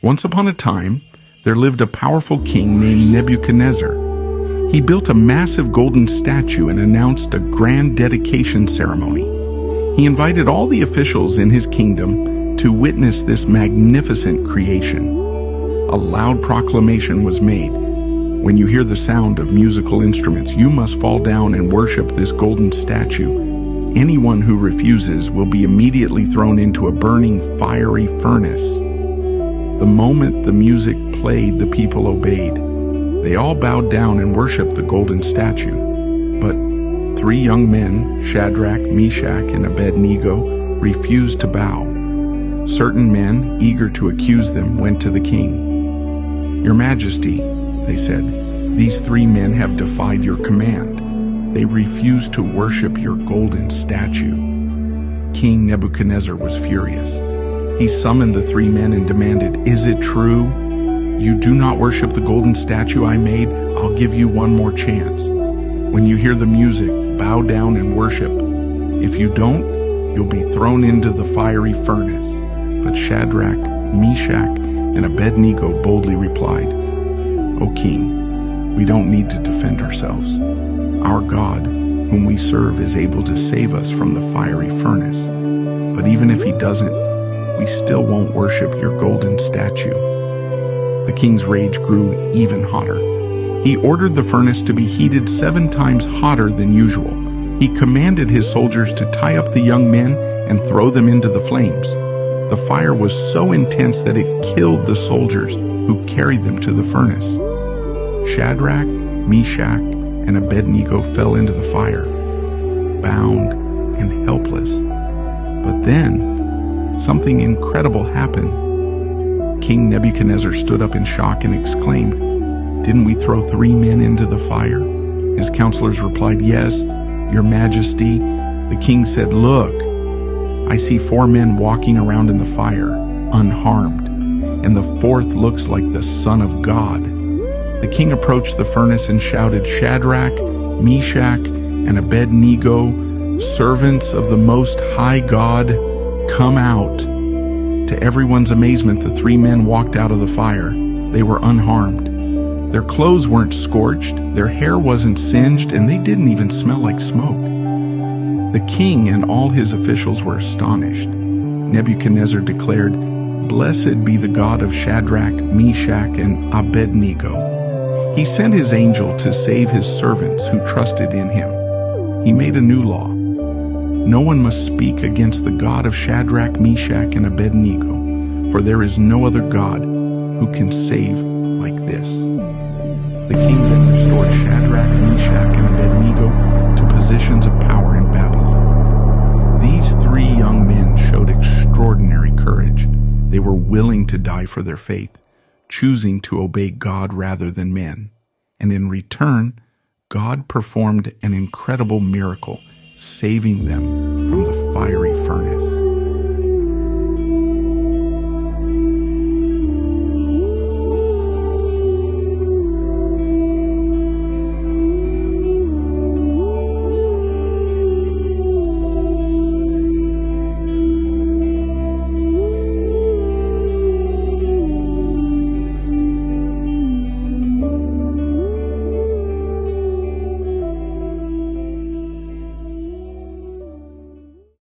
Once upon a time, there lived a powerful king named Nebuchadnezzar. He built a massive golden statue and announced a grand dedication ceremony. He invited all the officials in his kingdom to witness this magnificent creation. A loud proclamation was made. When you hear the sound of musical instruments, you must fall down and worship this golden statue. Anyone who refuses will be immediately thrown into a burning, fiery furnace. The moment the music played, the people obeyed. They all bowed down and worshiped the golden statue. But 3 young men, Shadrach, Meshach, and Abednego, refused to bow. Certain men, eager to accuse them, went to the king. "Your Majesty," they said, "these 3 men have defied your command. They refuse to worship your golden statue." King Nebuchadnezzar was furious. He summoned the 3 men and demanded, "Is it true? You do not worship the golden statue I made? I'll give you one more chance. When you hear the music, bow down and worship. If you don't, you'll be thrown into the fiery furnace." But Shadrach, Meshach, and Abednego boldly replied, "O king, we don't need to defend ourselves. Our God, whom we serve, is able to save us from the fiery furnace. But even if he doesn't, we still won't worship your golden statue." The king's rage grew even hotter. He ordered the furnace to be heated 7 times hotter than usual. He commanded his soldiers to tie up the young men and throw them into the flames. The fire was so intense that it killed the soldiers who carried them to the furnace. Shadrach, Meshach, and Abednego fell into the fire, bound and helpless. But then, something incredible happened. King Nebuchadnezzar stood up in shock and exclaimed, "Didn't we throw 3 men into the fire?" His counselors replied, "Yes, Your Majesty." The king said, "Look, I see 4 men walking around in the fire, unharmed, and the 4th looks like the Son of God." The king approached the furnace and shouted, "Shadrach, Meshach, and Abednego, servants of the Most High God, come out." To everyone's amazement, the 3 men walked out of the fire. They were unharmed. Their clothes weren't scorched, their hair wasn't singed, and they didn't even smell like smoke. The king and all his officials were astonished. Nebuchadnezzar declared, "Blessed be the God of Shadrach, Meshach, and Abednego. He sent his angel to save his servants who trusted in him. He made a new law. No one must speak against the God of Shadrach, Meshach, and Abednego, for there is no other God who can save like this." The king then restored Shadrach, Meshach, and Abednego to positions of power in Babylon. These 3 young men showed extraordinary courage. They were willing to die for their faith, choosing to obey God rather than men. And in return, God performed an incredible miracle, saving them from the fiery furnace.